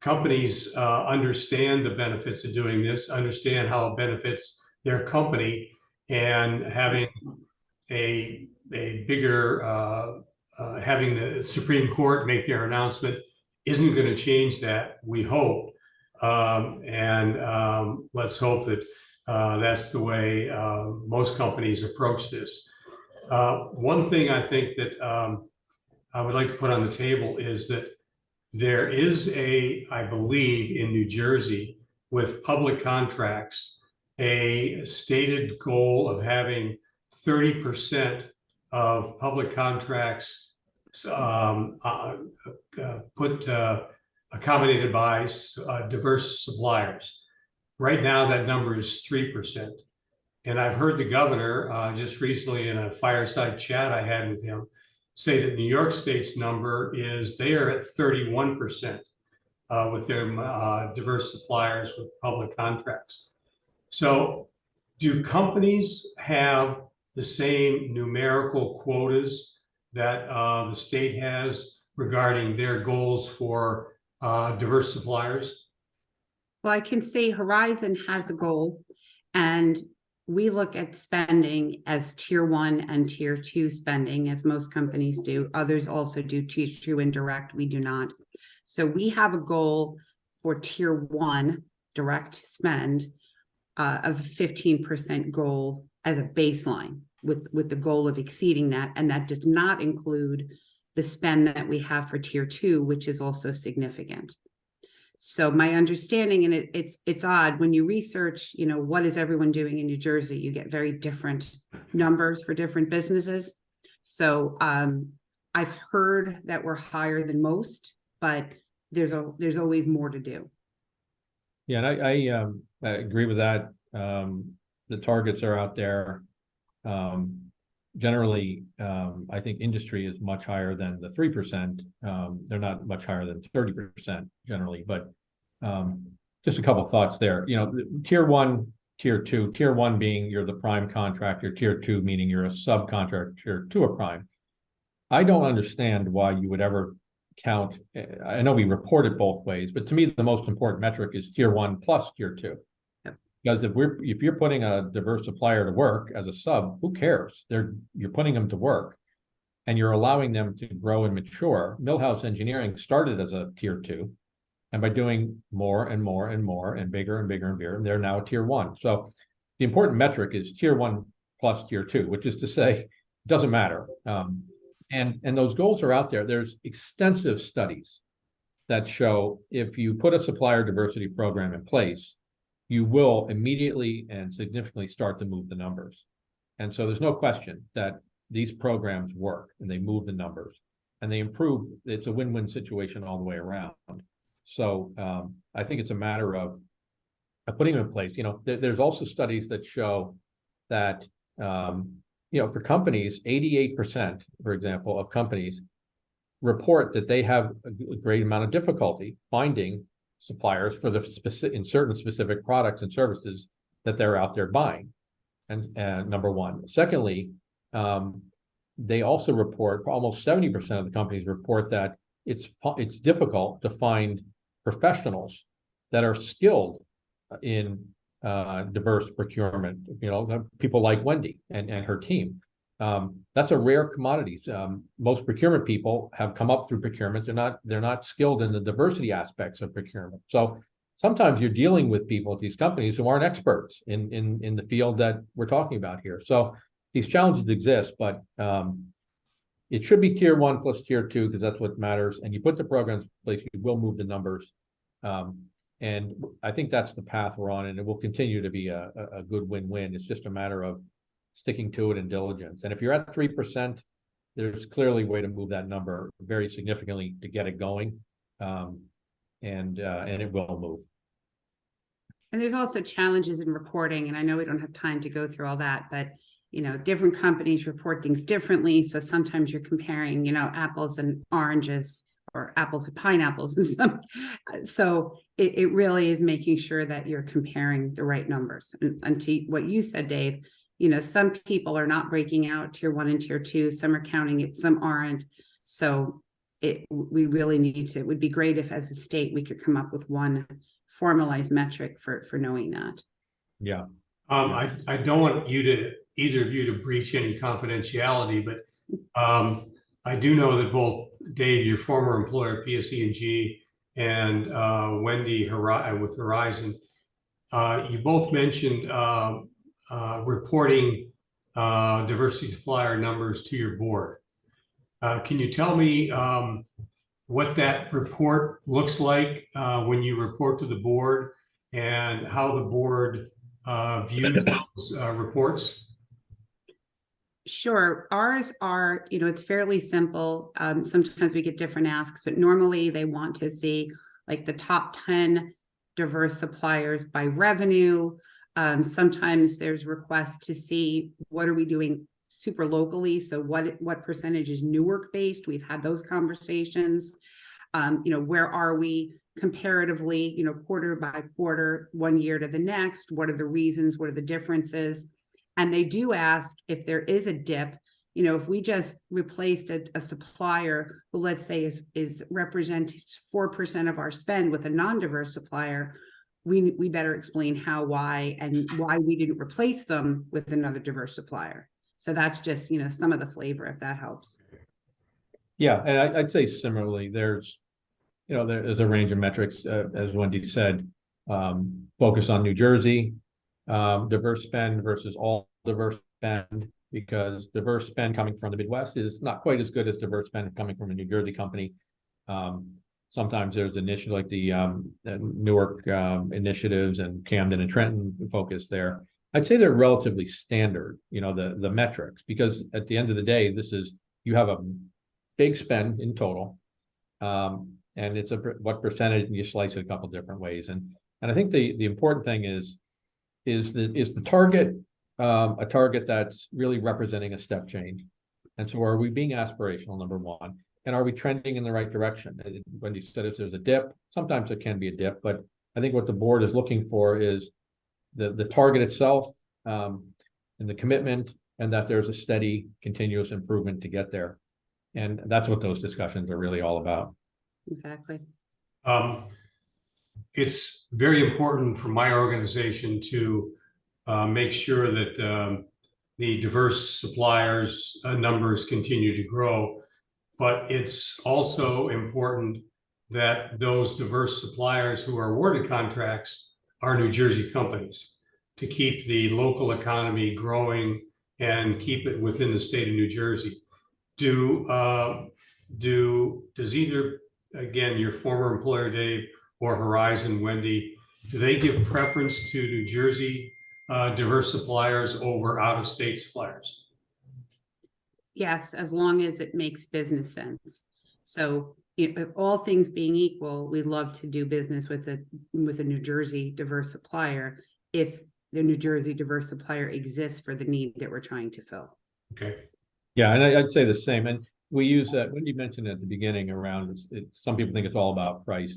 companies understand the benefits of doing this, understand how it benefits their company, and having a bigger, having the Supreme Court make their announcement isn't going to change that, we hope. Let's hope that that's the way most companies approach this. One thing I think that I would like to put on the table is that there is I believe in New Jersey with public contracts, a stated goal of having 30% of public contracts accommodated by diverse suppliers. Right now, that number is 3%. And I've heard the governor just recently in a fireside chat I had with him say that New York State's number is they are at 31% with their diverse suppliers with public contracts. So do companies have the same numerical quotas that the state has regarding their goals for diverse suppliers? Well, I can say Horizon has a goal, and we look at spending as tier 1 and tier 2 spending, as most companies do. Others also do tier 2 indirect. We do not. So we have a goal for tier 1 direct spend of 15% goal as a baseline, with the goal of exceeding that. And that does not include the spend that we have for tier 2, which is also significant. So my understanding, and it's odd when you research, you know, what is everyone doing in New Jersey, you get very different numbers for different businesses. So I've heard that we're higher than most, but there's always more to do. Yeah, and I agree with that. The targets are out there. Generally, I think industry is much higher than the 3%. They're not much higher than 30% generally, but just a couple of thoughts there. You know, tier 1, tier 2, tier 1 being you're the prime contractor, tier 2 meaning you're a subcontractor to a prime. I don't understand why you would ever count. I know we report it both ways, but to me, the most important metric is tier 1 plus tier 2. Because if you're putting a diverse supplier to work as a sub, who cares? You're putting them to work, and you're allowing them to grow and mature. Millhouse Engineering started as a tier 2, and by doing more and more and more and bigger and bigger and bigger, they're now a tier 1. So the important metric is tier 1 plus tier 2, which is to say, it doesn't matter. And those goals are out there. There's extensive studies that show if you put a supplier diversity program in place, you will immediately and significantly start to move the numbers. And so there's no question that these programs work and they move the numbers and they improve. It's a win-win situation all the way around. So I think it's a matter of putting them in place. You know, there's also studies that show that, you know, for companies, 88%, for example, of companies report that they have a great amount of difficulty finding suppliers for the in certain specific products and services that they're out there buying. And number one. Secondly, they also report, almost 70% of the companies report that it's difficult to find professionals that are skilled in diverse procurement. You know, people like Wendy and her team. That's a rare commodity. Most procurement people have come up through procurement. They're not skilled in the diversity aspects of procurement. So sometimes you're dealing with people at these companies who aren't experts in the field that we're talking about here. So these challenges exist, but it should be tier 1 plus tier 2 because that's what matters. And you put the programs in place, you will move the numbers. And I think that's the path we're on, and it will continue to be a good win-win. It's just a matter of sticking to it and diligence. And if you're at 3%, there's clearly a way to move that number very significantly to get it going. And it will move. And there's also challenges in reporting, and I know we don't have time to go through all that, but you know, different companies report things differently. So sometimes you're comparing, you know, apples and oranges or apples and pineapples and some. So it really is making sure that you're comparing the right numbers. And to what you said, Dave, you know, some people are not breaking out tier 1 and tier 2. Some are counting it, some aren't. So we really need to, it would be great if as a state we could come up with one formalized metric for knowing that. Yeah. I don't want either of you to breach any confidentiality, but I do know that both Dave, your former employer, PSE&G, and Wendy with Horizon, you both mentioned reporting diversity supplier numbers to your board. Can you tell me what that report looks like when you report to the board, and how the board views those reports? Sure. Ours are, you know, it's fairly simple. Sometimes we get different asks, but normally they want to see like the top 10 diverse suppliers by revenue. Sometimes there's requests to see what are we doing super locally. So what percentage is Newark based? We've had those conversations. You know, where are we comparatively, you know, quarter by quarter, 1 year to the next? What are the reasons? What are the differences? And they do ask if there is a dip, you know, if we just replaced a supplier who, let's say, is represents 4% of our spend with a non-diverse supplier, we better explain how, why, and why we didn't replace them with another diverse supplier. So that's just, you know, some of the flavor, if that helps. Yeah, and I'd say similarly, there's a range of metrics, as Wendy said, focus on New Jersey, diverse spend versus all diverse spend, because diverse spend coming from the Midwest is not quite as good as diverse spend coming from a New Jersey company. Sometimes there's initiatives like the Newark initiatives and Camden and Trenton focus there. I'd say they're relatively standard, you know, the metrics, because at the end of the day, you have a big spend in total, and it's what percentage, and you slice it a couple different ways. And I think the important thing is the target a target that's really representing a step change? And so are we being aspirational, number one? And are we trending in the right direction? When you said if there's a dip, sometimes it can be a dip, but I think what the board is looking for is the target itself, and the commitment, and that there's a steady, continuous improvement to get there. And that's what those discussions are really all about. Exactly. It's very important for my organization to make sure that the diverse suppliers numbers continue to grow, but it's also important that those diverse suppliers who are awarded contracts are New Jersey companies, to keep the local economy growing and keep it within the state of New Jersey. Does either, again, your former employer, Dave, or Horizon, Wendy, do they give preference to New Jersey diverse suppliers over out-of-state suppliers? Yes, as long as it makes business sense. So if all things being equal, we'd love to do business with a New Jersey diverse supplier if the New Jersey diverse supplier exists for the need that we're trying to fill. Okay. Yeah, and I'd say the same. And we use that, Wendy mentioned at the beginning around, some people think it's all about price.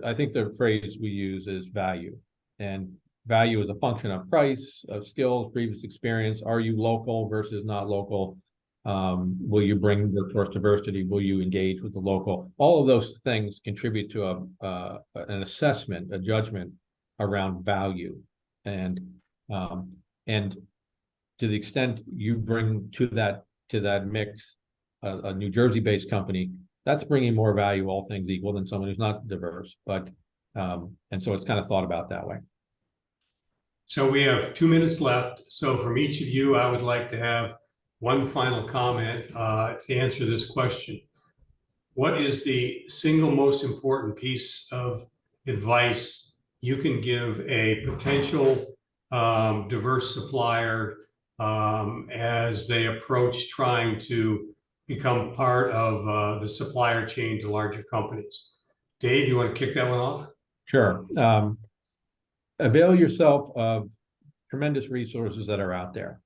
I think the phrase we use is value. And value is a function of price, of skills, previous experience. Are you local versus not local? Will you bring workforce diversity? Will you engage with the local? All of those things contribute to an assessment, a judgment around value. And to the extent you bring to that mix a New Jersey-based company, that's bringing more value, all things equal, than someone who's not diverse. But and so it's kind of thought about that way. So we have 2 minutes left. So from each of you, I would like to have one final comment to answer this question. What is the single most important piece of advice you can give a potential diverse supplier as they approach trying to become part of the supplier chain to larger companies. Dave, you want to kick that one off? Sure. Avail yourself of tremendous resources that are out there.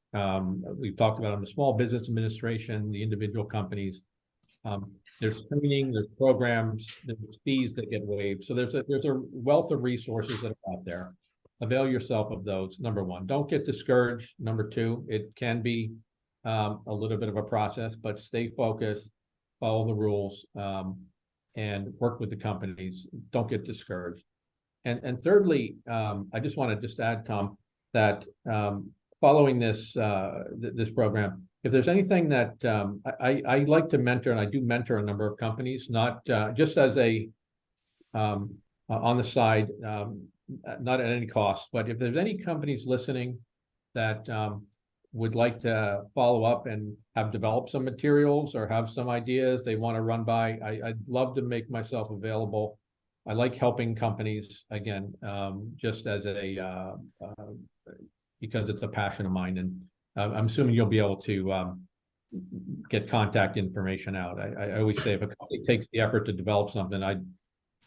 We've talked about them, the Small Business Administration, the individual companies. There's training, there's programs, there's fees that get waived. So there's a wealth of resources that are out there. Avail yourself of those, number one. Don't get discouraged, number two. It can be a little bit of a process, but stay focused, follow the rules, and work with the companies. Don't get discouraged. And thirdly, I just want to just add, Tom, that following this this program, if there's anything that I like to mentor, and I do mentor a number of companies, not just as a on the side, not at any cost, but if there's any companies listening that would like to follow up and have developed some materials or have some ideas they want to run by, I'd love to make myself available. I like helping companies, again, just as a because it's a passion of mine, and I'm assuming you'll be able to get contact information out. I always say if a company takes the effort to develop something, I'd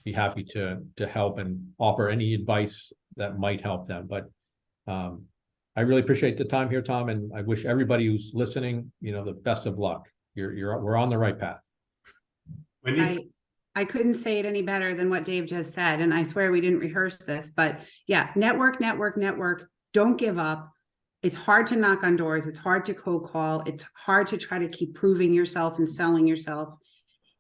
be happy to help and offer any advice that might help them. But I really appreciate the time here, Tom, and I wish everybody who's listening, the best of luck. We're on the right path. Wendy? I couldn't say it any better than what Dave just said. And I swear we didn't rehearse this, but yeah, network. Don't give up. It's hard to knock on doors. It's hard to cold call. It's hard to try to keep proving yourself and selling yourself.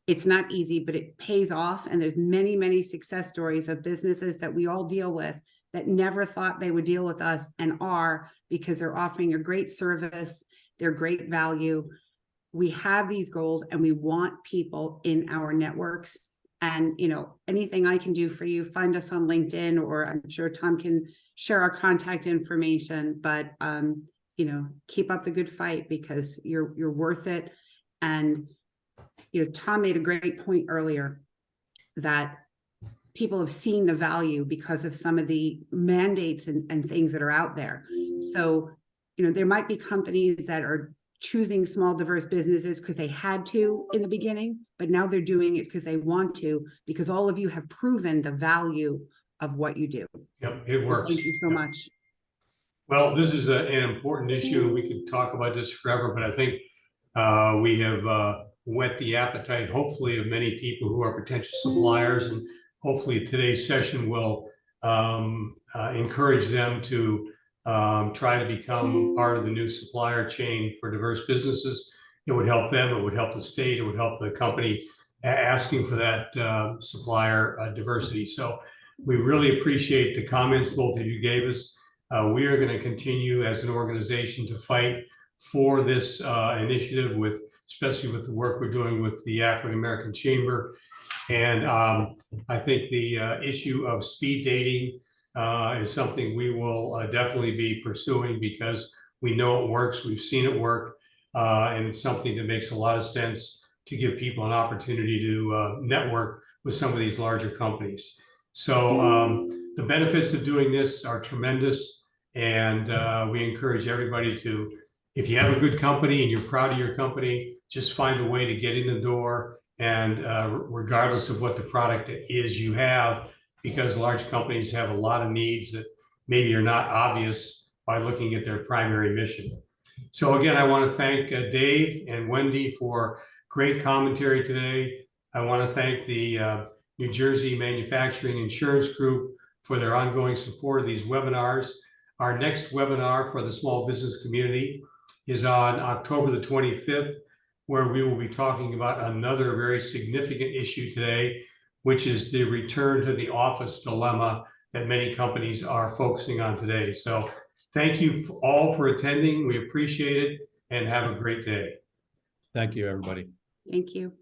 It's not easy, but it pays off. And there's many, many success stories of businesses that we all deal with that never thought they would deal with us and are, because they're offering a great service. They're great value. We have these goals and we want people in our networks. And, anything I can do for you, find us on LinkedIn, or I'm sure Tom can share our contact information, but, keep up the good fight, because you're worth it. And, Tom made a great point earlier that people have seen the value because of some of the mandates and things that are out there. So, there might be companies that are choosing small, diverse businesses because they had to in the beginning, but now they're doing it because they want to, because all of you have proven the value of what you do. Yep, it works. Thank you so much. Well, this is an important issue. We could talk about this forever, but I think we have whet the appetite, hopefully, of many people who are potential suppliers, and hopefully today's session will encourage them to try to become part of the new supplier chain for diverse businesses. It would help them, it would help the state, it would help the company asking for that supplier diversity. So we really appreciate the comments both of you gave us. We are going to continue as an organization to fight for this initiative, especially with the work we're doing with the African American Chamber. And I think the issue of speed dating is something we will definitely be pursuing, because we know it works. We've seen it work, and it's something that makes a lot of sense to give people an opportunity to network with some of these larger companies. So the benefits of doing this are tremendous, and we encourage everybody to, if you have a good company and you're proud of your company, just find a way to get in the door, and regardless of what the product is you have, because large companies have a lot of needs that maybe are not obvious by looking at their primary mission. So again, I want to thank Dave and Wendy for great commentary today. I want to thank the New Jersey Manufacturing Insurance Group for their ongoing support of these webinars. Our next webinar for the small business community is on October the 25th, where we will be talking about another very significant issue today, which is the return to the office dilemma that many companies are focusing on today. So thank you all for attending. We appreciate it, and have a great day. Thank you, everybody. Thank you.